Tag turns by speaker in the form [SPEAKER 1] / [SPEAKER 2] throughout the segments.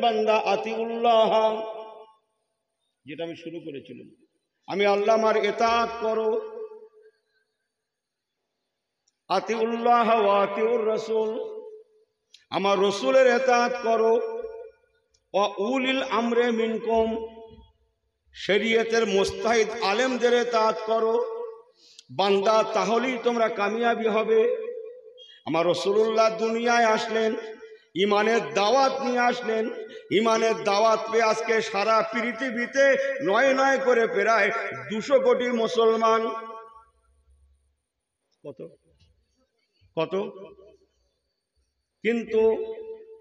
[SPEAKER 1] বান্দা আতিউল্লাহ, যেটা আমি শুরু করেছিলাম, আমি আল্লাহ আমার ইতাআত করো, আতিউল্লাহ ওয়া আতিউর রাসূল, আমার রসুলের ইতাআত করো, ওয়া উলিল আমরে মিনকুম, শরীয়তের মুস্তাহিদ আলেমদের ইতাআত করো। বান্দা তাহলেই তোমরা কামিয়াবি হবে। আমার রাসূলুল্লাহ দুনিয়ায় আসলেন, ইমানের দাওয়াত নিয়ে আসলেন। ইমানের দাওয়াত পেয়ে আজকে সারা পৃথিবীতে নয় নয় করে প্রায় 200 কোটি মুসলমান। কত কত কিন্তু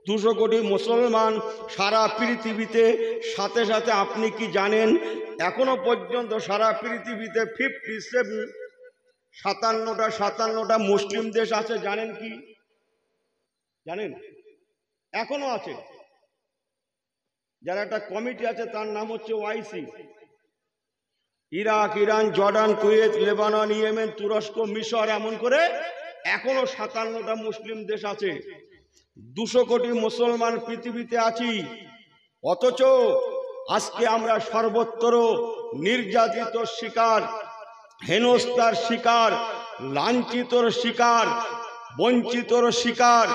[SPEAKER 1] 200 কোটি মুসলমান সারা পৃথিবীতে। সাথে সাথে আপনি কি জানেন এখনো পর্যন্ত সারা পৃথিবীতে 57টা মুসলিম দেশ আছে? জানেন কি? জানেন? এখনো আছে। যারা একটা কমিটি আছে তার নাম হচ্ছে OIC. Iraq, Iran, Jordan, Kuwait, Lebanon, Yemen, তুরস্ক, মিশর, এমন করে এখনো 57টা মুসলিম দেশ আছে। 200 কোটি মুসলমান পৃথিবীতে আছি, অথচ আজকে আমরা সর্বত্র নির্যাতিত শিকার, হেনস্থার শিকার, লাঞ্ছিতর শিকার, বঞ্চিতর শিকার,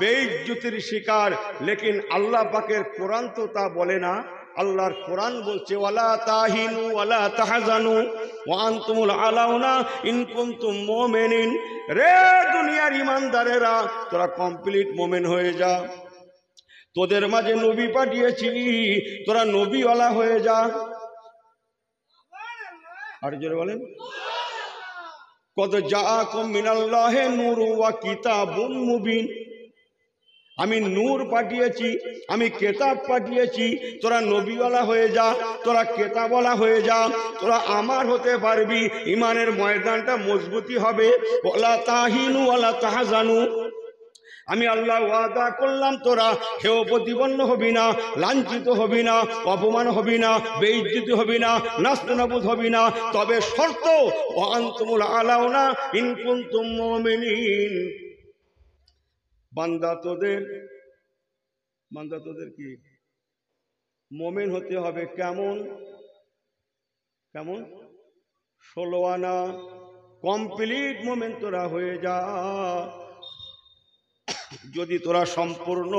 [SPEAKER 1] বেইজ্জতির শিকার। লেকিন আল্লাহ পাকের কোরআন তো তা বলে না। আল্লাহর কোরআন বলছে ওয়ালা তাহিনু ওয়ালা তাহজানু ওয়া আনতুমুল আলাউনা ইন কুনতুম মুমিনিন। রে দুনিয়ার ইমানদারেরা, তোরা কমপ্লিট মুমিন হয়ে যা। তোদের মাঝে নবী পাঠিয়েছি, তোরা নবীওয়ালা হয়ে যা। আর জোরে বলেন, কদ জাআকুম মিনাল্লাহি নূরু ওয়া কিতাবুম মুবিন। আমি নূর পাঠিয়েছি, আমি কেতাব পাঠিয়েছি, তোরা নবীওয়ালা হয়ে যা, তোরা কেতাবওয়ালা হয়ে যা, তোরা আমার হতে পারবি। ইমানের ময়দানটা মজবুতি হবে। ওয়ালা তাহিনু ওয়ালা তাহজানু, আমি আল্লাহ ওয়াদা করলাম তোরা হেয় প্রতিপন্ন হবি না, লাঞ্ছিত হবি না, অপমান হবি না, বেইজ্জতি হবি না, নাস্তানাবুদ হবি না। তবে শর্ত ওয়া আনতুমুল আলাউনা ইন কুনতুম মুমিনিন। বান্দা তোদের কি মুমিন হতে হবে। কেমন? 16 আনা কমপ্লিট মুমিন তোরা হয়ে যা। যদি তোরা সম্পূর্ণ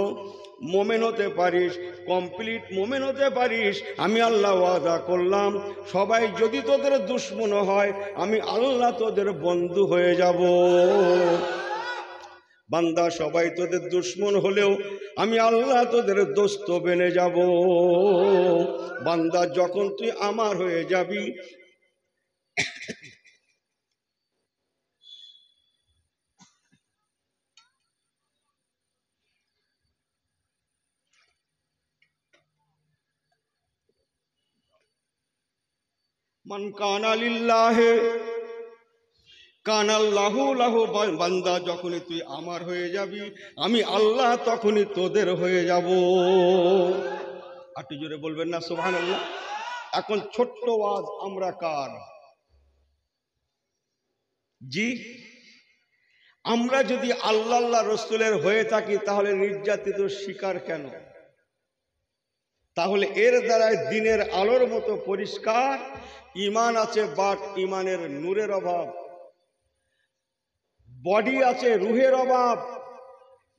[SPEAKER 1] মুমিন হতে পারিস, কমপ্লিট মুমিন হতে পারিস, আমি আল্লাহ ওয়াদা করলাম সবাই যদি তোদের দুশমন হয়, আমি আল্লাহ তোদের বন্ধু হয়ে যাব। বান্দা সবাই তোদের দুশমন হলেও আমি আল্লাহ তোদের দোস্ত বেনে যাব। বান্দা যখন তুই আমার হয়ে যাবি, মান কানা লিল্লাহি কানাল্লাহু লাহু। বান্দা যখনই তুই আমার হয়ে যাবি, আমি আল্লাহ তখনই তোদের হয়ে যাব। একটু জোরে বলবেন না সুবহানাল্লাহ। এখন ছোট্ট ওয়াজ আমরা কার? জি, আমরা যদি আল্লাহ রসুলের হয়ে থাকি তাহলে নির্যাতিত শিকার কেন? তাহলে এর দ্বারাই দিনের আলোর মতো পরিষ্কার। ইমান আছে বাট ইমানের নূরের অভাব। বডি আছে, রুহের অভাব।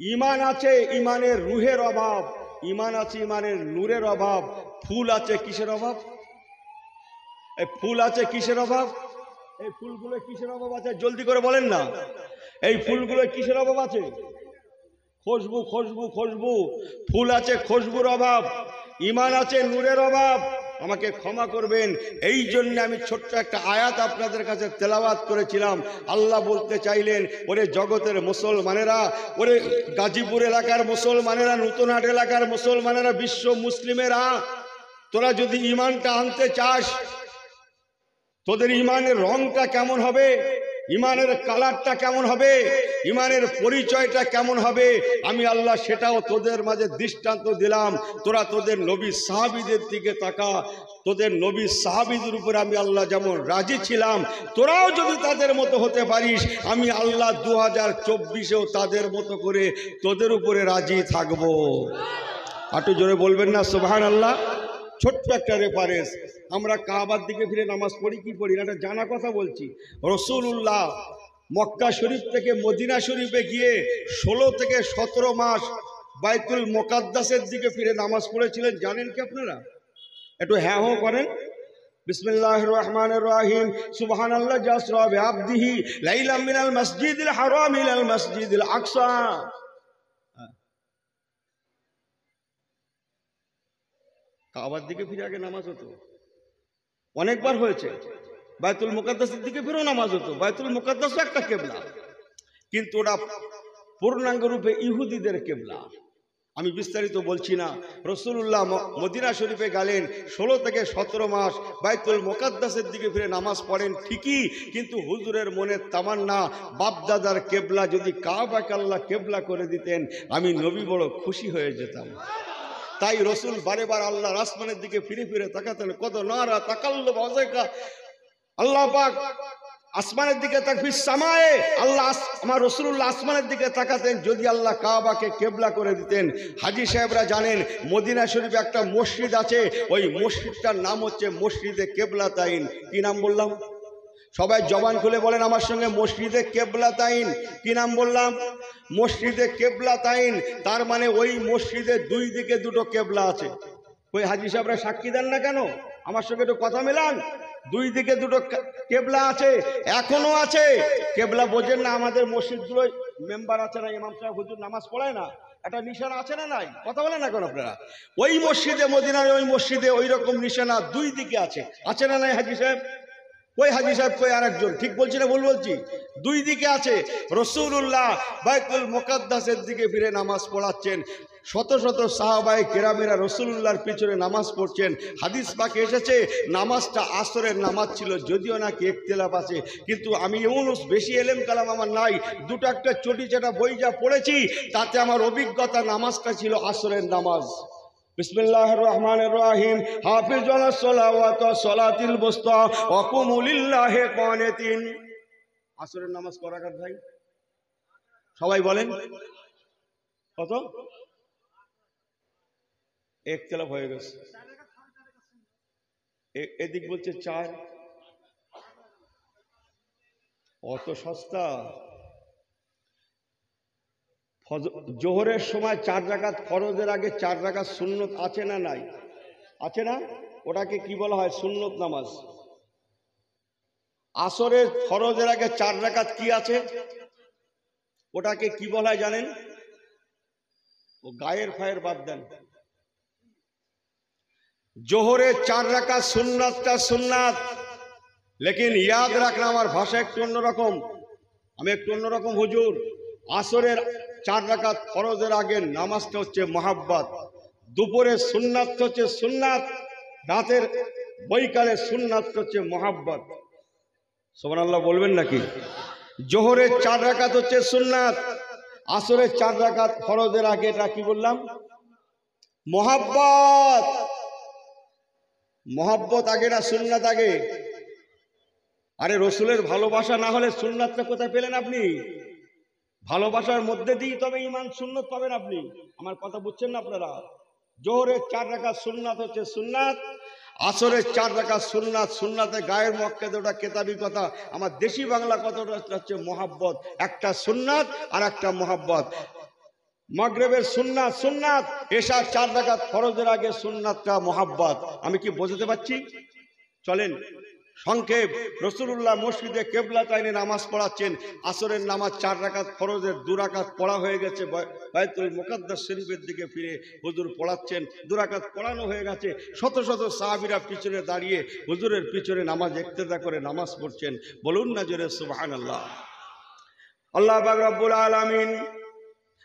[SPEAKER 1] ইমান আছে, ইমানের রুহের অভাব। ইমান আছে, ইমানের নূরের অভাব। ফুল আছে কিসের অভাব? এই ফুল আছে কিসের অভাব? এই ফুলগুলো কিসের অভাব আছে? জলদি করে বলেন না। এই ফুলগুলো কিসের অভাব আছে? খুশবু, খুশবু, খুশবু। ফুল আছে, খুশবুর অভাব। ইমান আছে, নূরের অভাব। আমাকে ক্ষমা করবেন, এই জন্য আমি ছোট্ট একটা আয়াত আপনাদের কাছে তেলাওয়াত করেছিলাম। আল্লাহ বলতে চাইলেন, ওরে জগতের মুসলমানেরা, ওরে গাজীপুর এলাকার মুসলমানেরা, নতুনহাট এলাকার মুসলমানেরা, বিশ্ব মুসলিমেরা, তোরা যদি ইমানটা আনতে চাস, তোদের ইমানের রংটা কেমন হবে, ইমানের কালারটা কেমন হবে, ইমানের পরিচয়টা কেমন হবে, আমি আল্লাহ সেটাও তোদের মাঝে দৃষ্টান্ত দিলাম। তোরা তোদের নবী সাহাবীদের দিকে তাকা। তোদের নবী সাহাবীদের উপরে আমি আল্লাহ যেমন রাজি ছিলাম, তোরাও যদি তাদের মতো হতে পারিস, আমি আল্লাহ 2024-এও তাদের মতো করে তোদের উপরে রাজি থাকবো। একটু জোরে বলবেন না সুবহানাল্লাহ। ছোট্ট একটা রেফারেন্স, আমরা কাবার দিকে ফিরে নামাজ পড়ি কি পড়ি না এটা জানা কথা বলছি। রাসূলুল্লাহ মক্কা শরীফ থেকে মদিনা শরীফে গিয়ে 16 থেকে 17 মাস বাইতুল মুকাদ্দাসের দিকে ফিরে নামাজ পড়েছিলেন, জানেন কি আপনারা? একটু হ্যাঁ হো করেন। বিসমিল্লাহির রহমানির রহিম। সুবহানাল্লাহ জাসরা বিআবদিহি লাইলাম মিনাল মসজিদিল হারাম ইলাল মসজিদিল আকসা। কাবার দিকে ফিরে আগে নামাজ হতো, অনেকবার হয়েছে। বাইতুল মুকাদ্দাসের দিকে ফিরেও নামাজ হতো। বাইতুল মুকাদ্দাসও একটা কেবলা, কিন্তু ওটা পূর্ণাঙ্গ রূপে ইহুদিদের কেবলা। আমি বিস্তারিত বলছি না। রাসূলুল্লাহ মদিনা শরীফে গেলেন, 16 থেকে 17 মাস বাইতুল মুকাদ্দাসের দিকে ফিরে নামাজ পড়েন ঠিকই, কিন্তু হুজুরের মনের তামান্না বাপদাদার কেবলা যদি কাবাকে আল্লাহ কেবলা করে দিতেন, আমি নবী বড় খুশি হয়ে যেতাম। তাই রসুল বারে বার আল্লাহর আসমানের দিকে ফিরে ফিরে তাকাতেন। কত নারা তাকাল্লুব ওয়াজাকা, আল্লাহ পাক আসমানের দিকে তাকবির সামায়ে, আল্লাহ আমার রাসূলুল্লাহ আসমানের দিকে তাকাতেন যদি আল্লাহ কাবাকে কেবলা করে দিতেন। হাজী সাহেবরা জানেন মদিনা শরীফে একটা মসজিদ আছে, ওই মসজিদটার নাম হচ্ছে মসজিদে কেবলাতাইন। কি নাম বললাম? সবাই জবান খুলে বলেন আমার সঙ্গে, মসজিদে কেবলাতাইন। কি নাম বললাম? মসজিদে কেবলাতাইন। তার মানে ওই মসজিদে দুই দিকে দুটো কেবলা আছে। ওই হাজী সাহেবরা সাক্ষী দেন না কেন? আমার সঙ্গে একটু কথা মেলান। দুই দিকে দুটো কেবলা আছে, এখনো আছে। কেবলা বোঝেন না? আমাদের মসজিদগুলো মেম্বার আছে না, ইমাম সাহেব হুজুর নামাজ পড়ায় না, একটা নিশানা আছে না নাই? কথা বলেন না কেন আপনারা? ওই মসজিদে মদিনার ওই মসজিদে ওই রকম নিশানা দুই দিকে আছে, আছে না নাই হাজী সাহেব? কই হাজী সাহেব কই? আরেকজন ঠিক বলছি না ভুল বলছি? দুই দিকে আছে। রাসূলুল্লাহ বাইতুল মুকাদ্দাসের দিকে ফিরে নামাজ পড়াচ্ছেন। শত শত সাহাবায়ে কেরামেরা রাসূলুল্লাহর পিছনে নামাজ পড়ছেন। হাদিস পাকে এসেছে নামাজটা আসরের নামাজ ছিল, যদিও নাকি ইখতিলাফ আছে, কিন্তু আমি ইউনুস বেশি এলেম কালাম আমার নাই, দুটো একটা চটি চাটা বই যা পড়েছি তাতে আমার অভিজ্ঞতা নামাজটা ছিল আসরের নামাজ। বিসমিল্লাহির রহমানির রহিম। হাফিজু আলাস সালাওয়াতি ওয়াস সালাতিল বুসতা ওয়া কুমু লিল্লাহি কানিতিন। আসরের নামাজ কয় রাকাত ভাই? সবাই বলেন কত? ইখতিলাফ হয়ে গেছে। এদিক বলছে 4। অত সস্তা? জোহরের সময় 4 রাকাত ফরজের আগে 4 রাকাত সুন্নত আছে না নাই? আছে না? ওটাকে কি বলা হয়? সুন্নত নামাজ। আসরের ফরজের আগে 4 রাকাত কি আছে? ওটাকে কি বলা হয় জানেন? ও গায়ের ফায়ের বাদ দেন। জোহরের 4 রাকাত সুন্নাতটা সুন্নাত, লেকিন ইয়াদ রাখনা, আমার ভাষা একটু অন্যরকম, আমি একটু অন্যরকম হুজুর। আসরের 4 রাকাত ফরজের আগের নামাজটা হচ্ছে মহাব্বত, দুপুরের সুন্নাত হচ্ছে সুন্নাত, রাতের বৈকালের সুন্নাত হচ্ছে মহাব্বত। সুবহানাল্লাহ বলবেন নাকি? জোহরের 4 রাকাত হচ্ছে সুন্নাত, আসরের 4 রাকাত ফরজের আগে এটা কি বললাম? মহাব্বত। মহাব্বত আগে না সুন্নাত আগে? আরে রসুলের ভালোবাসা না হলে সুন্নাতটা কোথায় পেলেন আপনি? ভালোবাসার মধ্যে দিয়ে তবে ঈমান সুন্নত পাবেন আপনি। আমার কথা বুঝছেন না আপনারা? জোহরের 4 রাকাত সুন্নাত হচ্ছে সুন্নাত, আসরের 4 রাকাত সুন্নাত। সুন্নাতে গায়ের মক্কেদে ওটা কেতাবি কথা, আমার দেশি বাংলা কথাটা হচ্ছে মহাব্বত। একটা সুন্নাত আর একটা মহাব্বত। মাগরিবের সুন্নাত সুন্নাত, এশার 4 রাকাত ফরজের আগে সুন্নাতটা মহাব্বত। আমি কি বোঝাতে পারছি? চলেন সংক্ষেপ। রাসূলুল্লাহ মসজিদে কেবলাতাইনে নামাজ পড়াচ্ছেন। আসরের নামাজ 4 রাকাত ফরজের 2 রাকাত পড়া হয়ে গেছে। বাইতুল মুকাদ্দাস শরীফের দিকে ফিরে হুজুর পড়াচ্ছেন, 2 রাকাত পড়ানো হয়ে গেছে। শত শত সাহাবীরা পিছনে দাঁড়িয়ে হুজুরের পিছনে নামাজ ইক্তেদা করে নামাজ পড়ছেন। বলুন না জোরে সুবহানাল্লাহ। আল্লাহ পাক রব্বুল আলামিন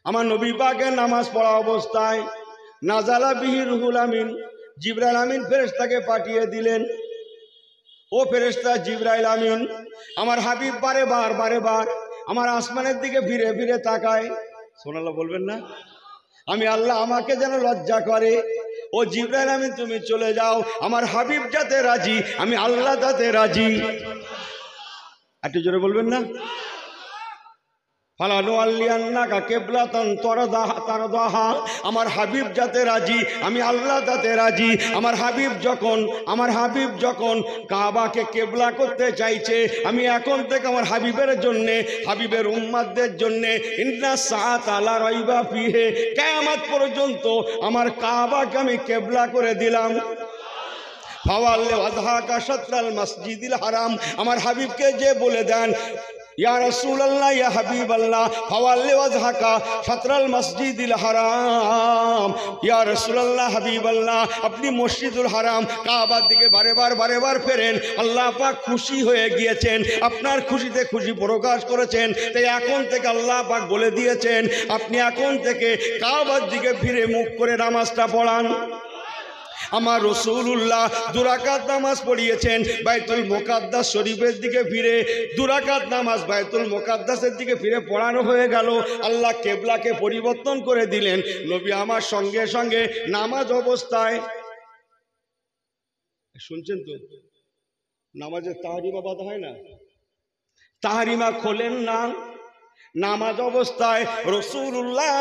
[SPEAKER 1] আমার নবী পাকের নামাজ পড়া অবস্থায় নাজালা বিহি রুহুল আমিন, জিবরাইল আমিন ফেরেশতাকে পাঠিয়ে দিলেন। ও ফেরেশতা জিবরাইল আমিন, আমার হাবিব বারে বার আমার আসমানের দিকে ফিরে ফিরে তাকায়। সুবহানাল্লাহ বলবেন না? আমি আল্লাহ আমাকে যেন লজ্জা করে। ও জিবরাইল আমিন তুমি চলে যাও, আমার হাবিব যাতে রাজি, আমি আল্লাহ যাতে রাজি। একটু জোরে বলবেন না? ফালানুআল্লিয়ান্নাকা কিবলাতান তারদাহা, আমার হাবিব যাতে রাজি, আমি আল্লাহ তাতে রাজি। আমার হাবিব যখন কাবাকে কেবলা করতে চাইছে, আমি এখন থেকে আমার হাবিবের জন্যে, হাবিবের উম্মাতদের জন্যে, ইন্না সাআতা লা রাইবা ফিহি, কিয়ামত পর্যন্ত আমার কাবাকে আমি কেবলা করে দিলাম। ফাওয়াল্লি ওয়াজহাকা শাতরাল মসজিদিল হারাম, আমার হাবিবকে যে বলে দেন, ইয়া রাসূলুল্লাহ ইয়া হাবিবাল্লাহ ফাওয়াল্লি ওয়াজহাকা শাতরাল মসজিদিল হারাম, ইয়া রাসূলুল্লাহ হাবিবাল্লাহ আপনি মসজিদুল হারাম কাবার দিকে বারেবার ফেরেন। আল্লাহ পাক খুশি হয়ে গিয়েছেন, আপনার খুশিতে খুশি প্রকাশ করেছেন। তাই এখন থেকে আল্লাহ পাক বলে দিয়েছেন, আপনি এখন থেকে কাবার দিকে ফিরে মুখ করে নামাজটা পড়ান। আমার রাসূলুল্লাহ দুরাকাত নামাজ পড়িয়েছেন বাইতুল মুকাদ্দাস শরীফের দিকে ফিরে, দুরাকাত নামাজ বাইতুল মুকাদ্দাসের দিকে ফিরে পড়ানো হয়ে গেল। আল্লাহ কেবলাকে পরিবর্তন করে দিলেন। নবী আমার সঙ্গে সঙ্গে নামাজ অবস্থায়, শুনছেন তো, নামাজের তাহরিমা বাধা হয় না, তাহরিমা খোলেন না। নামাজ অবস্থায় রাসূলুল্লাহ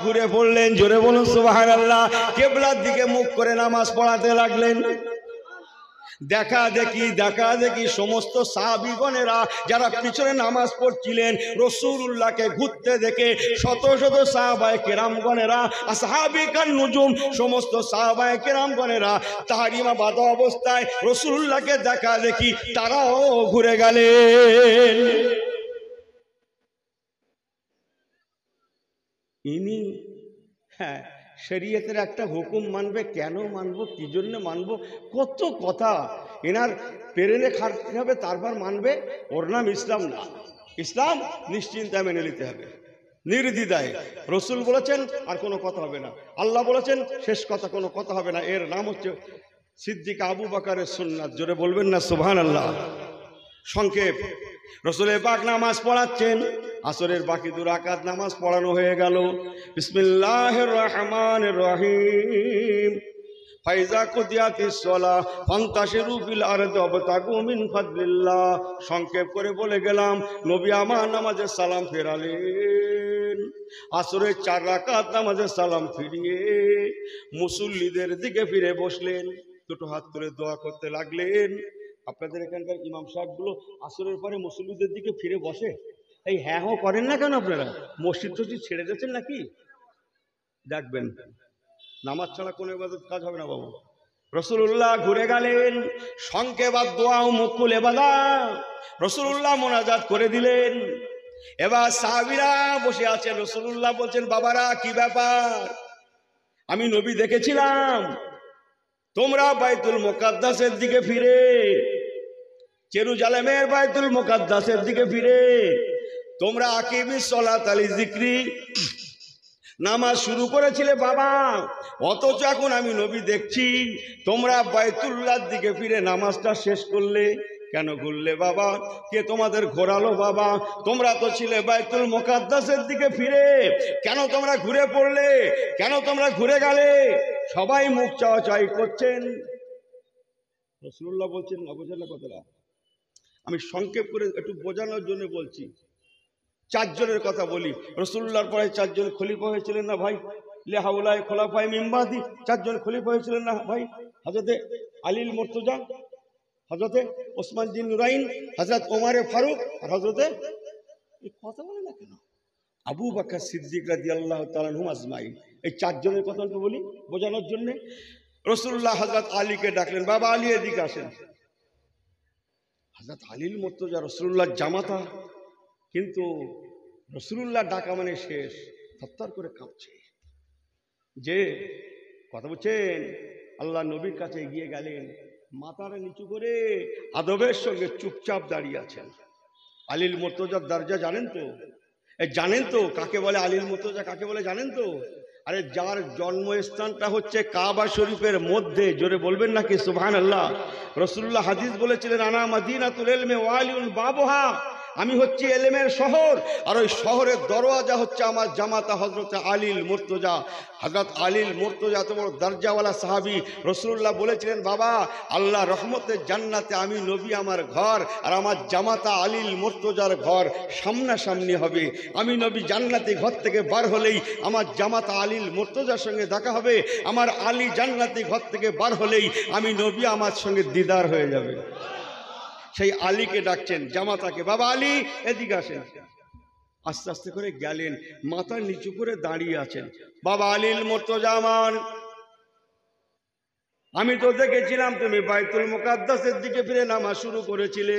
[SPEAKER 1] ঘুরে পড়লেন, জোরে বলুন সুবহানাল্লাহ, কিবলার দিকে মুখ করে নামাজ পড়াতে লাগলেন। দেখা দেখি সমস্ত সাহাবীগণেরা যারা পিছনে নামাজ পড়ছিলেন, রাসূলুল্লাহকে ঘুরতে দেখে শত শত সাহাবায়ে কেরামগণেরা, আসহাবিকান নুজুম, সমস্ত সাহাবায়ে কেরামগণেরা তাহরিমা বাঁধা অবস্থায় রাসূলুল্লাহকে দেখা দেখি তারাও ঘুরে গেলেন। ইনি শরীয়তের একটা হুকুম মানবে, কেন মানবো, কি জন্য মানবো, কত কথা এনার পেরেনে খাটতে হবে, তারপর মানবে। ওর নাম ইসলাম না। ইসলাম নিশ্চিন্তায় মেনে নিতে হবে, নির্দ্বিধায়। রসুল বলেছেন আর কোনো কথা হবে না, আল্লাহ বলেছেন শেষ কথা, কোনো কথা হবে না। এর নাম হচ্ছে সিদ্দিক আবু বকরের সুন্নাত। জোরে বলবেন না সুবহানাল্লাহ। সংক্ষেপ, রসুলের পাক নামাজ পড়াচ্ছেন, আসরের বাকি দুরাকাত নামাজ পড়ানো হয়ে গেল। বিসমিল্লাহির রহমানির রহিম, ফাইজা কুদিয়াতিস সালাহ ফান্তাশিরু ফিল আরদি ওয়াবতাগু মিন ফাদলিল্লাহ। সংক্ষেপ করে বলে গেলাম, নবী আমার নামাজে সালাম ফেরালেন। আসরের 4 রাকাত নামাজে সালাম ফিরিয়ে মুসল্লিদের দিকে ফিরে বসলেন, দুটো হাত তুলে দোয়া করতে লাগলেন। আপনাদের এখানকার ইমাম সাহেবগুলো আসরের পরে মুসল্লিদের দিকে ফিরে বসে, এই হ্যাঁ করেন না কেন? আপনারা মসজিদ টসজিদ ছেড়ে দিয়েছেন নাকি? দেখবেন নামাজ ছাড়া কোনো ইবাদত কাজ হবে না বাবু। রাসূলুল্লাহ ঘুরে গেলেন, সংক্ষেপ আর দোয়া ও মুকুল ইবাদত রাসূলুল্লাহ মোনাজাত করে দিলেন। এবার সাহাবীরা বসে আছেন, রাসূলুল্লাহ বলছেন, বাবারা কি ব্যাপার? আমি নবী দেখেছিলাম তোমরা বাইতুল মুকাদ্দাসের দিকে ফিরে, জেরুজালেমের বাইতুল মুকাদ্দাসের দিকে ফিরে তোমরা আকিমিস সালাত আলি যিকরি নামাজ শুরু করেছিলে বাবা, অথচ এখন আমি নবী দেখছি তোমরা বাইতুল্লাহর দিকে ফিরে নামাজটা শেষ করলে। কেন ঘুরলে বাবা? কে তোমাদের ঘোরালো বাবা? তোমরা তো ছিলে বাইতুল মুকাদ্দাসের দিকে ফিরে, কেন তোমরা ঘুরে পড়লে? কেন তোমরা ঘুরে গেলে? সবাই মুখ চাওয়াচাই করছেন। রাসূলুল্লাহ বলছেন, না বোঝেন না কথাটা, আমি সংক্ষেপ করে একটু বোঝানোর জন্য বলছি। 4 জনের কথা বলি। রাসূলুল্লাহর পরে 4 জন খলিফা হয়েছিলেন না ভাই? লিহাউলাই খোলাফায়ে মিন বাদি, 4 জন খলিফা হয়েছিলেন না ভাই? হযরতে আলীল মুর্তজা, হযরতে ওসমান জিন নুরাইন, হযরত ওমরে ফারুক আর হযরতে, এই কথা বলে না কেন, আবু বকর সিদ্দিক রাদিয়াল্লাহু তাআলা আনহু আজমাইন। এই 4 জনের কথা একটু বলি বোঝানোর জন্য। রাসূলুল্লাহ হযরত আলীকে ডাকলেন, বাবা আলী এদিকে আসেন। হযরত আলীল মুর্তজা রাসূলুল্লাহর জামাতা, কিন্তু রাসূলুল্লাহ ডাকা মানে শেষ, থরথর করে কাঁপছে। যে কথা বলছেন, আল্লাহ নবীর কাছে এগিয়ে গেলেন, মাথাটা নিচু করে আদবের সঙ্গে চুপচাপ দাঁড়িয়ে আছেন। আলীল মুর্তজার দরজা জানেন তো? জানেন তো কাকে বলে আলীল মুর্তজা, কাকে বলে জানেন তো? আরে যার জন্মস্থানটা হচ্ছে কাবা শরীফের মধ্যে, জোরে বলবেন নাকি সুবহানাল্লাহ। রাসূলুল্লাহ হাদিস বলেছিলেন, আনা মাদিনাতুল ইলমি ওয়া আলিউন বাবুহা, আমি হচ্ছি এলেমের শহর, আর ওই শহরের দরওয়াজা হচ্ছে আমার জামাতা হজরত আলীল মুর্তজা। হজরত আলীল মুর্তজা এত বড় দরজাওয়ালা সাহাবী, রাসূলুল্লাহ বলেছিলেন, বাবা আল্লাহ রহমতের জান্নাতে আমি নবী আমার ঘর আর আমার জামাতা আলীল মুর্তজার ঘর সামনাসামনি হবে। আমি নবী জান্নাতি ঘর থেকে বার হলেই আমার জামাতা আলীল মুর্তজার সঙ্গে দেখা হবে, আমার আলী জান্নাতি ঘর থেকে বার হলেই আমি নবী আমার সঙ্গে দিদার হয়ে যাবে। সেই আলীকে ডাকছেন, জামাতাকে, বাবা আলী এদিকে আসেন। আস্তে আস্তে করে গেলেন, মাথা নিচু করে দাঁড়িয়ে আছেন। বাবা আলীল মুর্তজা আমার, আমি তো দেখেছিলাম তুমি বাইতুল মুকাদ্দাসের দিকে ফিরে নামাজ শুরু করেছিলে,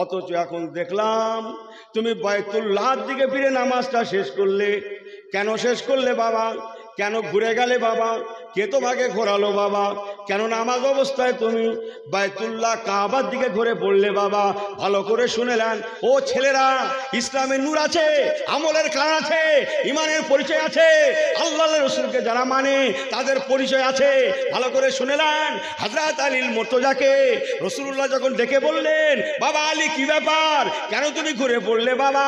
[SPEAKER 1] অথচ এখন দেখলাম তুমি বাইতুল্লাহর দিকে ফিরে নামাজটা শেষ করলে। কেন শেষ করলে বাবা? কেন ঘুরে গেলে বাবা? কে তোমাকে ঘোরালো বাবা? কেন নামাজ অবস্থায় তুমি বাইতুল্লাহ কাবার দিকে ঘুরে পড়লে বাবা? ভালো করে শুনেলেন ও ছেলেরা, ইসলামের নূর আছে, আমলের কারণ আছে, ইমানের পরিচয় আছে, আল্লাহর রাসূলকে যারা মানে তাদের পরিচয় আছে। ভালো করে শুনেলেন, হযরত আলীল মুর্তজাকে রাসূলুল্লাহ যখন ডেকে বললেন, বাবা আলী কি ব্যাপার, কেন তুমি ঘুরে পড়লে বাবা?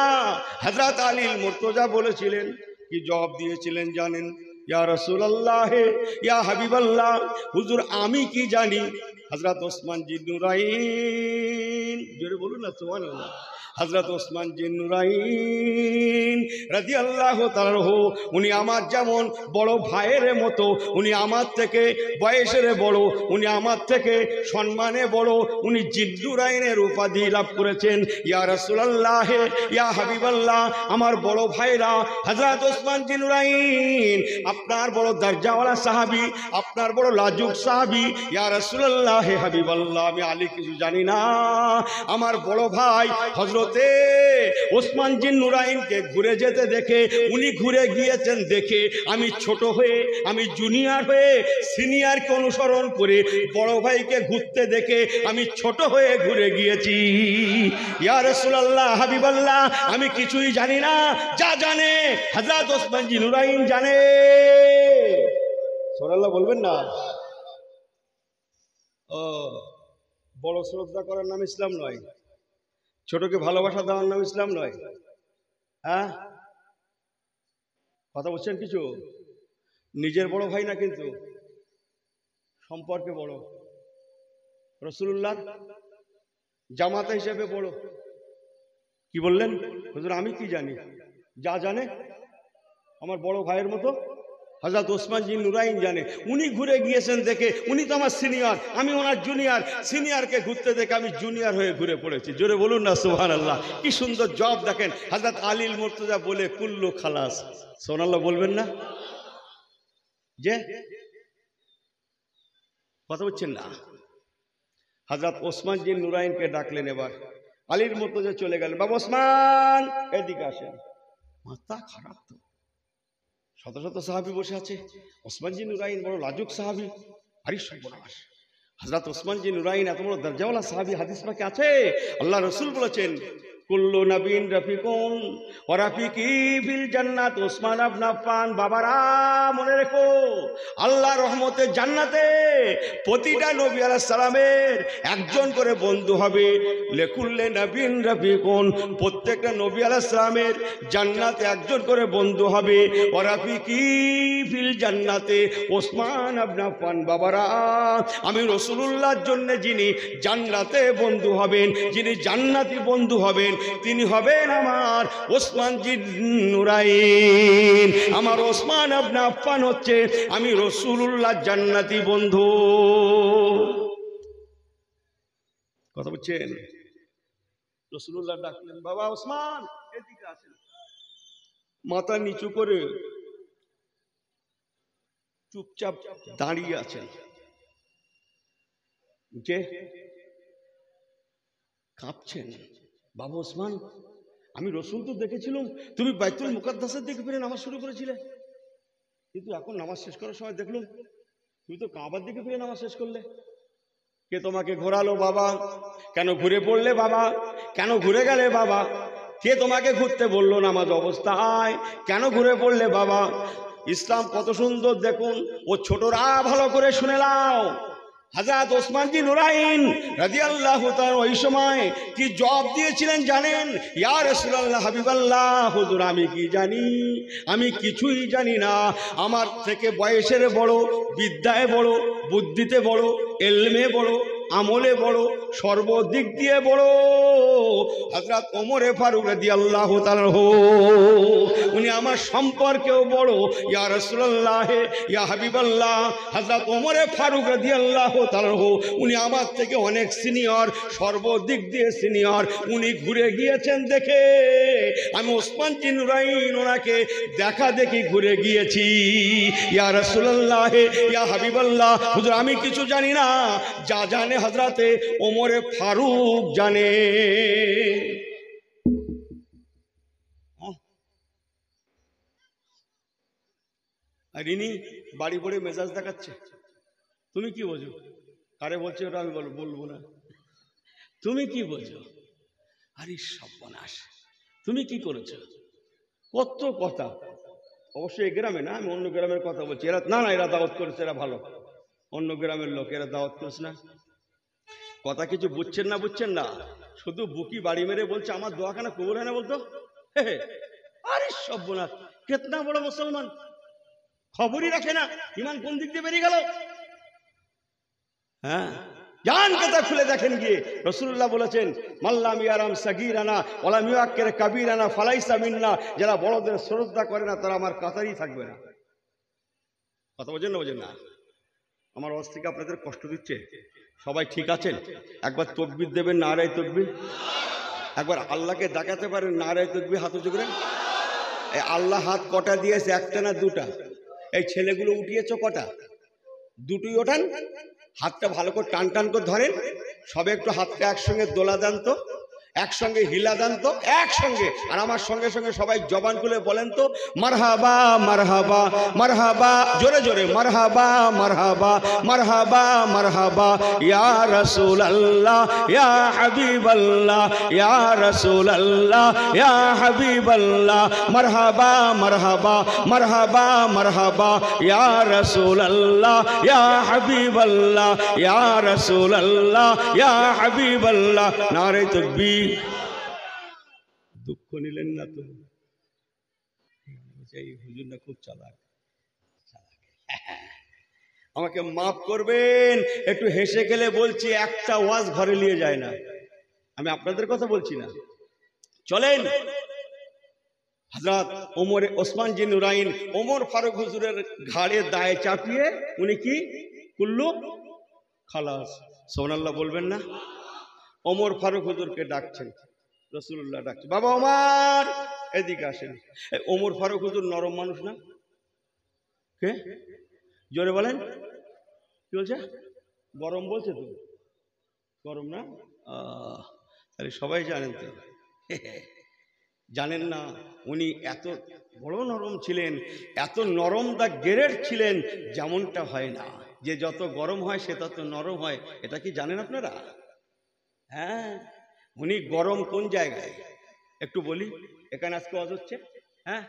[SPEAKER 1] হযরত আলীল মুর্তজা বলেছিলেন, কি জবাব দিয়েছিলেন জানেন? ইয়া রাসূলুল্লাহ, ইয়া হাবিবাল্লাহ, হুজুর আমি কি জানি। হযরত ওসমান জিন্নুরাইন, জোরে বলুন না সুবহানাল্লাহ। হযরত ওসমান জিন্নুরাইন রাদিয়াল্লাহু তাআলা আনহু, উনি আমার যেমন বড় ভাইয়ের মতো, উনি আমার থেকে বয়সের বড়, উনি আমার থেকে সম্মানে বড়, উনি জিন্নুরাইনের উপাধি লাভ করেছেন। ইয়া রাসূলুল্লাহ, ইয়া হাবিবাল্লাহ, আমার বড় ভাইরা হযরত ওসমান জিন্নুরাইন আপনার বড় দরজাওয়ালা সাহাবী, আপনার বড় লাজুক সাহাবী। ইয়া রাসূলুল্লাহ, হাবিবাল্লাহ, আমি আলী কিছু জানি না। আমার বড় ভাই হযরত ওসমান জিন্নুরাইনকে ঘুরে যেতে দেখে, উনি ঘুরে গিয়েছেন দেখে আমি ছোট হয়ে, আমি জুনিয়র হয়ে সিনিয়রকে অনুসরণ করে বড় ভাইকে ঘুরতে দেখে আমি ছোট হয়ে ঘুরে গিয়েছি। ইয়া রাসূলুল্লাহ, হাবিবাল্লাহ, আমি কিছুই জানি না, যা জানে হযরত ওসমান জিন্নুরাইন জানে। সুবহানাল্লাহ বলবেন না? ও, বড় শ্রদ্ধা করার নাম ইসলাম নয়, ছোটকে ভালোবাসা দেওয়ার নাম ইসলাম নয়। হ্যাঁ, কথা বলছেন কিছু? নিজের বড় ভাই না, কিন্তু সম্পর্কে বড়, রাসূলুল্লাহ জামাতা হিসেবে বড়। কি বললেন হুজুর? আমি কি জানি, যা জানে আমার বড় ভাইয়ের মতো হযরত ওসমান জিন্নুরাইন জানে। উনি ঘুরে গিয়েছেন দেখে, উনি তো আমার সিনিয়র, আমি ওনার জুনিয়র, সিনিয়রকে ঘুরতে দেখে আমি জুনিয়র হয়ে ঘুরে পড়েছি। জোরে বলুন না সুবহানাল্লাহ। কি সুন্দর জবাব দেখেন হযরত আলীল মুর্তজা বলে, কুল্লু খালাস। সুবহানাল্লাহ বলবেন না? যে কথা বলছেন না। হযরত ওসমান জিন্নুরাইনকে ডাকলেন, এবার আলীর মুর্তজা চলে গেলেন, বাবা ওসমান এদিকে আসেন। মাথা খারাপ তো, শত শত সাহাবী বসে আছে, ওসমান জিন্নুরাইন বড় লাজুক সাহাবী, আরে সর্বনাশ। হযরত ওসমান জিন্নুরাইন এত বড় দরজাওয়ালা সাহাবী, হাদিস পাকে আছে আল্লাহ রাসূল বলেছেন, কুল্লু নবীন রফিকুন ওয়া রাফিকি ফিল জান্নাত ওসমান ইবনে আফফান। বাবারা মনে রেখো, আল্লাহ রহমতের জান্নাতে প্রতিটা নবী আলাইহিস সালামের একজন করে বন্ধু হবে। লিকুল্লি নবীন রফিকুন, প্রত্যেকটা নবী আলাইহিস সালামের জান্নাতে একজন করে বন্ধু হবে। ওয়া রাফিকি ফিল জান্নাতে ওসমান ইবনে আফফান। বাবারা, আমি রাসূলুল্লাহর জন্য যিনি জান্নাতে বন্ধু হবেন, যিনি জান্নাতি বন্ধু হবেন, তিনি হবেন আমার ওসমান জিন্নুরাইন। আমার ওসমান ইবনে আফফান হচ্ছে আমি রাসূলুল্লাহর জান্নাতি বন্ধু। কথা বলছেন? রাসূলুল্লাহ ডাকলেন, বাবা ওসমান এদিকে আসেন। মাথা নিচু করে চুপচাপ দাঁড়িয়ে আছেন। যে কাঁপছেন, বাবা ওসমান, আমি রাসূল তো দেখেছিলাম তুমি বাইতুল মুকাদ্দাসের দিকে ফিরে নামাজ শুরু করেছিলে, কিন্তু এখন নামাজ শেষ করার সময় দেখলাম তুমি তো কাবার দিকে ফিরে নামাজ শেষ করলে। কে তোমাকে ঘোরালো বাবা? কেন ঘুরে পড়লে বাবা? কেন ঘুরে গেলে বাবা? কে তোমাকে ঘুরতে বললো নামাজ অবস্থায়? কেন ঘুরে পড়লে বাবা? ইসলাম কত সুন্দর দেখুন। ও ছোটরা ভালো করে শুনে নাও, হযরত ওসমান জি নুরাইন রাদিয়াল্লাহু তাআলা ওই সময় কি জবাব দিয়েছিলেন জানেন? ইয়া রাসূলুল্লাহ, হাবিবাল্লাহ, হুজুর আমি কি জানি? আমি কিছুই জানি না। আমার থেকে বয়সের বড়, বিদ্যায় বড়, বুদ্ধিতে বড়, ইলমে বড়, আমলে বড়, সর্বদিক দিয়ে বড় হযরত ওমর ফারুক রাদিয়াল্লাহু তাআলা, উনি আমার সম্পর্কেও বড়। ইয়া রাসূলুল্লাহ, ইয়া হাবিবাল্লাহ, হযরত ওমর ফারুক রাদিয়াল্লাহু তাআলা উনি আমার থেকে অনেক সিনিয়র, সর্বদিক দিয়ে সিনিয়র। উনি ঘুরে গিয়েছেন দেখে আমি ওসমান বিন নুরাইন ওনাকে দেখা দেখি ঘুরে গিয়েছি। ইয়া রাসূলুল্লাহ, ইয়া হাবিবাল্লাহ, হুজুর আমি কিছু জানি না, যা জানে হযরতে ওমর ফারুক জানে। আর ইনি বাড়ি পড়ে মেজাজ দেখাচ্ছে। তুমি কি বোঝো? কারে বলছে ওটা আমি বলবো না। তুমি কি বোঝো? আরে সর্বনাশ, তুমি কি করেছো? কত কথা। অবশ্যই এই গ্রামে না, আমি অন্য গ্রামের কথা বলছি। এরা না, এরা দাওয়াত করেছে, এরা ভালো, অন্য গ্রামের লোক, এরা দাওয়াত করেছে না। কথা কিছু বুঝছেন না, শুধু বুকি বাড়ি মেরে বলছে আমার দোয়াখানা কবুল হয় না বলতো। আরে সর্বনাশ, কেতনা বড় মুসলমান, খবরই রাখে না, ইমান কোন দিক দিয়ে বেরিয়ে গেল। হ্যাঁ, জান কথা খুলে দেখেন গিয়ে। রাসূলুল্লাহ বলেছেন মাল্লাম ইয়ারাম সাগীরানা ওয়ালাম ইউআক্কির কাবীরানা ফালাইসা মিন্না, যারা বড়দের শ্রদ্ধা করে না তারা আমার কাতারই থাকবে না। কথা বোঝেন না? আমার আওয়াজ থেকে আপনাদের কষ্ট দিচ্ছে? সবাই ঠিক আছেন? একবার তাকবীর দেবেন, নারে তাকবীর। একবার আল্লাহকে দেখাতে পারেন, নারে তাকবীর, হাত উঁচু করে। এই আল্লাহ হাত কটা দিয়েছে? একটা না দুটা? এই ছেলেগুলো উঠিয়েছ কটা? দুটোই ওঠান। হাতটা ভালো করে টান টান করে ধরেন। সবে একটু হাতটা একসঙ্গে দোলা দেন তো, একসঙ্গে হিলা দেন তো, একসঙ্গে। আর আমার সঙ্গে সঙ্গে সবাই জবান খুলে বলেন তো মারহাবা মারহাবা মারহাবা, জোরে জোরে মারহাবা মারহাবা মারহাবা মারহাবা, ইয়া রাসূলুল্লাহ ইয়া হাবিবাল্লাহ ইয়া রাসূলুল্লাহ ইয়া হাবিবাল্লাহ, মারহাবা মারহাবা মারহাবা মারহাবা, ইয়া রাসূলুল্লাহ ইয়া হাবিবাল্লাহ ইয়া রাসূলুল্লাহ ইয়া হাবিবাল্লাহ। নারে তাকবীর। দুঃখ নিলেন না তো? এই হুজুর না খুব চালাক। আমাকে মাফ করবেন, একটু হেসে গেলে বলছি, একটা ওয়াজ ঘরে নিয়ে যায় না। আমি আপনাদের কথা বলছি না। চলেন হযরত ওসমান জি নুরাইন ওমর ফারুক হুজুরের ঘাড়ে দায়ে চাপিয়ে উনি কি কুল্লু খালাস। সুবহানাল্লাহ বলবেন না? ওমর ফারুক হুজুরকে ডাকছেন, রাসূলুল্লাহ ডাকছে, বাবা ওমর এদিকে আসেন। ওমর ফারুক হুজুর নরম মানুষ না? কে জোরে বলেন, কি বলছে? গরম বলছে তো? গরম না? তাহলে সবাই জানেন তো? জানেন না? উনি এত বড় নরম ছিলেন, এত নরম দা গ্রেড ছিলেন, যেমনটা হয় না, যে যত গরম হয় সে তত নরম হয়। এটা কি জানেন আপনারা? হ্যাঁ, উনি গরম কোন জায়গায় একটু বলি। এখানে আজকে ওয়াজ হচ্ছে, হ্যাঁ,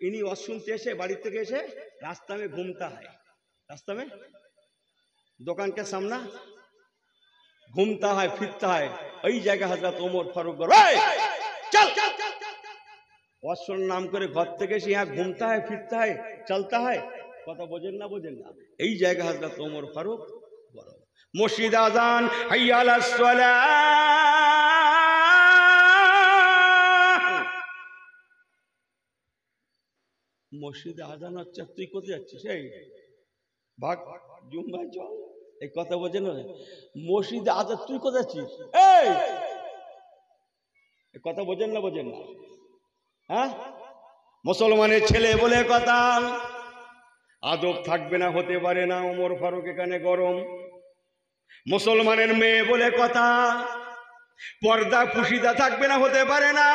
[SPEAKER 1] ইনি ওয়াজ শুনতে এসে বাড়ি থেকে এসে রাস্তা में घूमता है, रास्ता में दुकान के सामने घूमता है फिरता है। ওই জায়গা হযরত ওমর ফারুক চল ওয়াজ শোনার নাম করে ঘর থেকে এসে यहाँ घूमता है फिरता है चलता है। কথা বোঝেন না? এই জায়গা হযরত ওমর ফারুক বড়। মসজিদ আজান হাইয়া আলাস সালাহ, মসজিদে আজান হচ্ছে, তুই কোথায় যাচ্ছিস? এই ভাগ জুম্মায় চল। এই কথা বোঝেন না? মসজিদে আজান, তুই কোথায় যাচ্ছিস? এই কথা বোঝেন না? হ্যাঁ, মুসলমানের ছেলে বলে কথা, আদব থাকবে না, হতে পারে না। ওমর ফারুক এখানে গরম। মুসলমানের মেয়ে বলে কথা, পর্দা পুশিদা থাকবে না, হতে পারে না।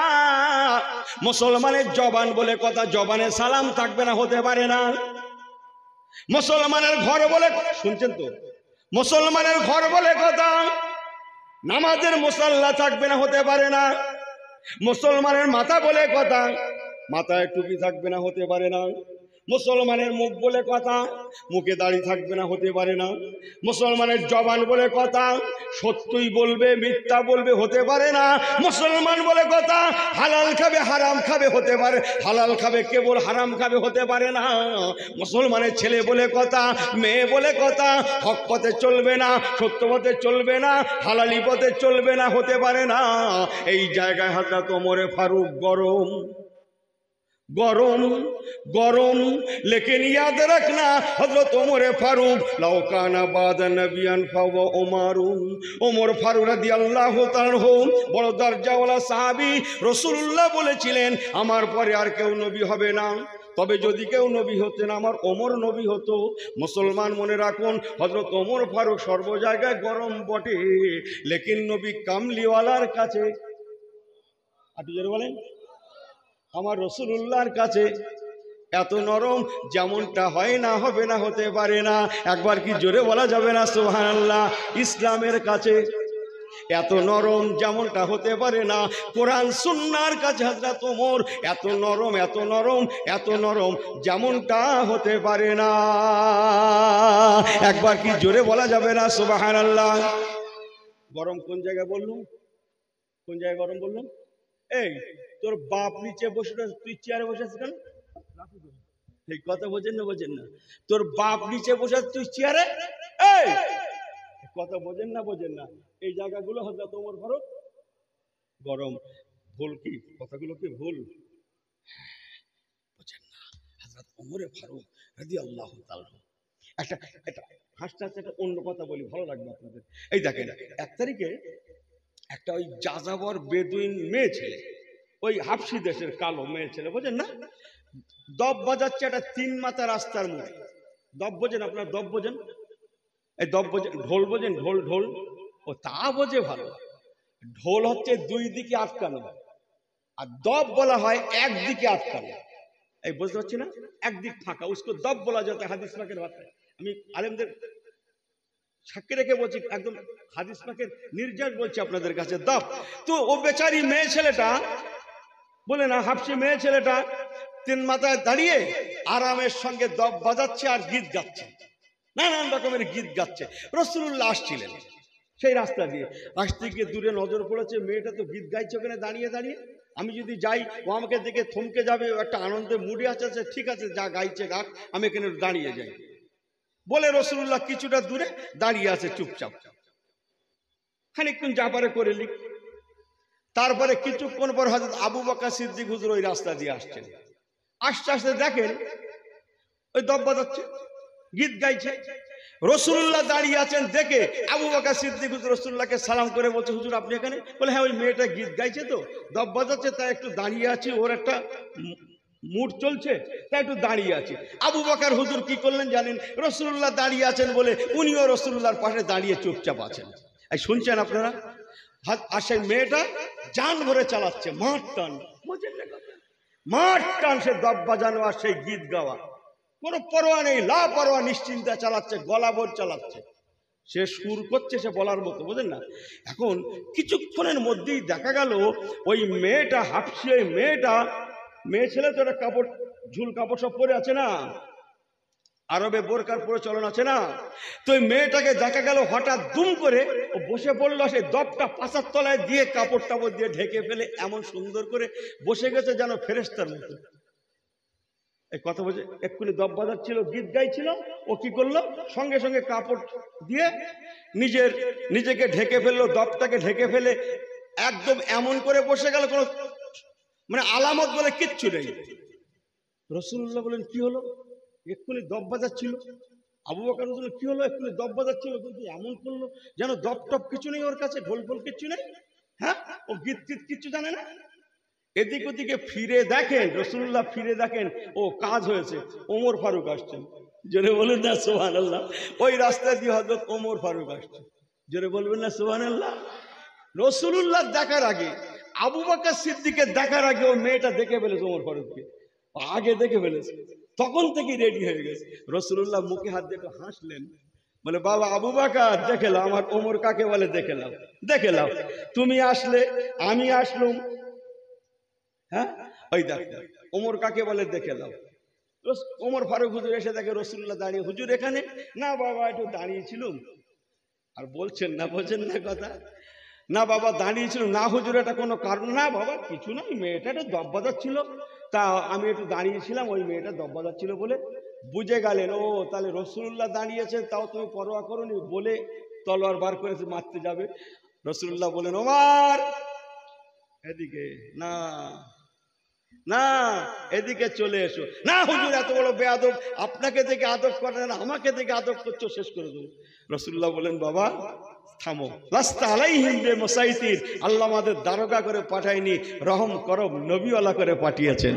[SPEAKER 1] মুসলমানের জবান বলে কথা, জবানে সালাম থাকবে না, হতে পারে না। মুসলমানের ঘর বলে, শুনছেন তো? মুসলমানের ঘর বলে কথা, নামাজের মুসাল্লা থাকবে না, হতে পারে না। মুসলমানের মাথা বলে কথা, মাথায় টুপি থাকবে না, হতে পারে না। মুসলমানের মুখ বলে কথা, মুখে দাড়ি থাকবে না, হতে পারে না। মুসলমানের জবান বলে কথা, সত্যই বলবে মিথ্যা বলবে, হতে পারে না। মুসলমান বলে কথা, হালাল খাবে হারাম খাবে, হতে পারে। হালাল খাবে কেবল, হারাম খাবে, হতে পারে না। মুসলমানের ছেলে বলে কথা, মেয়ে বলে কথা, হক পথে চলবে না, সত্য পথে চলবে না, হালালি পথে চলবে না, হতে পারে না। এই জায়গায় হযরত ওমর ফারুক গরম গরম গরম। লেকিন ইয়াদ রাখনা হযরত ওমর ফারুক লাউ কানা বাদা নবিয়ান ফাওয়া ওমরুন, ওমর ফারুক রাদিয়াল্লাহু তাআলা বড় দরজাওয়ালা সাহাবী। রাসূলুল্লাহ বলেছিলেন আমার পরে আর কেউ নবী হবে না, তবে যদি কেউ নবী হতেন আমার ওমর নবী হতো। মুসলমান মনে রাখুন, হযরত ওমর ফারুক সর্ব জায়গায় গরম বটে, লেকিন নবী কামলিওয়ালার কাছে, আপনি যারা বলেন আমার রাসূলুল্লাহর কাছে এত নরম, যেমনটা হয় না, হবে না, হতে পারে না। একবার কি জোরে বলা যাবে না সুবহানাল্লাহ? ইসলামের কাছে এত নরম, যেমনটা হতে পারে না। কোরআন সুন্নাহর কাছে হযরত ওমর এত নরম, এত নরম, এত নরম, যেমনটা হতে পারে না। একবার কি জোরে বলা যাবে না সুবহানাল্লাহ? গরম কোন জায়গায় বললাম? কোন জায়গায় গরম বললাম? এই তোর বাপ নিচে বসে, তুই চেয়ারে বসে আছিস কেন? এই কথা বোঝেন না? বোঝেন না? তোর বাপ নিচে বসে, তুই চেয়ারে, এই কথা বোঝেন না? বোঝেন না? এই জায়গাগুলো হযরত ওমর ফারুক গরম। ভুল কি? কথাগুলো কি ভুল? বোঝেন না? হযরত ওমর ফারুক রাদিয়াল্লাহু তাআলা একটা একটা হাসতে হাসতে একটা অন্য কথা বলি, ভালো লাগবে আপনাদের। এই দেখেন, 1 তারিখে একটা ওই যাযাবর বেদুইন মেয়ে ছেলে, ওই হাবশি দেশের কালো মেয়ে ছেলে, বোঝেন না, দব বাজাচ্ছে একটা 3 মাথা রাস্তার মোড়ে। দব বোঝেন আপনার? দব বোঝেন? এই দব বোঝেন? ঢোল বোঝেন? ঢোল ঢোল ও তা বোঝে ভালো। ঢোল হচ্ছে 2 দিকে আটকানো, আর দব বলা হয় 1 দিকে আটকানো। এই বুঝতে পারছি না? একদিক ফাঁকা, উসকো দব বলা যাতে হাদিস পাকের ভাষায়। আমি আলেমদের সাক্ষী রেখে বলছি, একদম হাদিস পাকের নির্যাস বলছি আপনাদের কাছে, দব। তো ও বেচারি মেয়ে ছেলেটা, বলে না হাবশি মেয়ে ছেলেটা, 3 মাথায় দাঁড়িয়ে আরামের সঙ্গে দব বাজাচ্ছে আর গীত গাচ্ছে, নানান রকমের গীত গাচ্ছে। রাসূলুল্লাহ আসছিলেন সেই রাস্তা দিয়ে, আসতে গিয়ে দূরে নজর পড়েছে, মেয়েটা তো গীত গাইছে ওখানে দাঁড়িয়ে দাঁড়িয়ে। আমি যদি যাই ও আমাকে দেখে থমকে যাবে, ও একটা আনন্দের মুডে আছে, ঠিক আছে যা গাইছে গাক, আমি এখানে দাঁড়িয়ে যাই বলে রাসূলুল্লাহ কিছুটা দূরে দাঁড়িয়ে আছে চুপচাপ। খানিকক্ষণ যা পারে করে লিখ। তারপরে কিছুক্ষণ পর হযরত আবু বকর সিদ্দিক হুজুর ওই রাস্তা দিয়ে আসছেন। আস্তে আস্তে দেখেন ওই দব বাজাচ্ছে, গীত গাইছে। রাসূলুল্লাহ দাঁড়িয়ে আছেন দেখে আবু বকর সিদ্দিক হুজুর রাসূলুল্লাহকে সালাম করে বলছে, হুজুর আপনি এখানে? বলে হ্যাঁ, ওই মেয়েটা গীত গাইছে তো দব বাজাচ্ছে, তাই একটু দাঁড়িয়ে আছি, ওর একটা মুড চলছে তাই একটু দাঁড়িয়ে আছি। আবু বকর হুজুর কি করলেন জানেন? রাসূলুল্লাহ দাঁড়িয়ে আছেন বলে উনিও রাসূলুল্লাহর পাশে দাঁড়িয়ে চুপচাপ আছেন। এই শুনছেন আপনারা? আর সেই মেয়েটা জান ভরে চালাচ্ছে, মাঠ টান, মাঠ টান, সে দব বাজানো আর সেই গীত গাওয়া, কোনো পরোয়া নেই, লাপরোয়া নিশ্চিন্তে চালাচ্ছে, গলা ভর চালাচ্ছে। সে সুর করছে সে বলার মতো, বোঝেন না? এখন কিছুক্ষণের মধ্যেই দেখা গেল ওই মেয়েটা হাবশি, ওই মেয়েটা, মেয়ে ছেলে তো একটা কাপড়, ঝুল কাপড় সব পরে আছে না, আরবে বোরকার পরে চলন আছে না, তো ওই মেয়েটাকে দেখা গেল হঠাৎ দুম করে ও বসে পড়লো, সেই দবটা পাছার তলায় দিয়ে কাপড় টাপড় দিয়ে ঢেকে ফেলে এমন সুন্দর করে বসে গেছে যেন ফেরেশতার মতো। এই কথা বলছে, এক্ষুনি দব বাজাচ্ছিল, গীত গাইছিল, ও কি করলো, সঙ্গে সঙ্গে কাপড় দিয়ে নিজেকে ঢেকে ফেললো, দবটাকে ঢেকে ফেলে একদম এমন করে বসে গেল, কোনো মানে আলামত বলে কিচ্ছু নেই। রাসূলুল্লাহ বলেন কি হলো? এক্ষুনি দব বাজাচ্ছিল। আবু বকর বলল কি হলো? এক্ষুনি দব বাজাচ্ছিল, কিন্তু এমন করলো যেন দব টপ কিছু নেই ওর কাছে, ঢোল ফোল কিচ্ছু নেই। হ্যাঁ, ও গীত গীত কিচ্ছু জানে না। এদিক ওদিকে ফিরে দেখেন, রাসূলুল্লাহ ফিরে দেখেন ও কাজ হয়েছে, ওমর ফারুক আসছেন। জোরে বলেন না সুবহানাল্লাহ? ওই রাস্তা দিয়ে হযরত ওমর ফারুক আসছে। জোরে বলবেন না সুবহানাল্লাহ? রাসূলুল্লাহ দেখার আগে, আবু বকর সিদ্দিকের দেখার আগে ওই মেয়েটা দেখে ফেলেছে ওমর ফারুককে, আগে দেখে ফেলেছে, তখন থেকেই রেডি হয়ে গেছে। রাসূলুল্লাহ মুখে হাত দিয়ে হাসলেন, বলে বাবা আবু বকর দেখে নাও আমার ওমর কাকে বলে, দেখে নাও, দেখে নাও, তুমি আসলে আমি আসলুম, হ্যাঁ ওই দেখ ওমর কাকে বলে দেখে নাও। ওমর ফারুক হুজুর এসে দেখে রসুল্লাহ দাঁড়িয়ে। হুজুর এখানে? না বাবা, একটু দাঁড়িয়েছিলাম। আর বলছেন না কথা, না বাবা দাঁড়িয়েছিলাম। না হুজুর, এটা কোনো কারণ? না বাবা, কিছু না, মেয়েটা একটু দপ বাজাচ্ছিল, তা আমি একটু দাঁড়িয়েছিলাম, ওই মেয়েটা দপ বাজাচ্ছিল বলে। বুঝে গেলেন, ও তাহলে রসুল্লাহ দাঁড়িয়েছে, তাও তুমি পরোয়া করোনি, বলে তলোয়ার বার করেছে, মারতে যাবে। রসুল্লাহ বলেন, ওমর এদিকে না, না এদিকে চলে এসো। না হুজুর, এত বড় বেয়াদব, আপনাকে দেখে আদব করে না, আমাকে দেখে আদব করছো, শেষ করে দেবো। রসুল্লাহ বলেন, বাবা থামো, লাস্তা আলাইহিম বিমুসাইতির, আল্লাহ আমাদের দারোগা করে পাঠায়নি, রহম করম নবীওয়ালা করে পাঠিয়েছেন।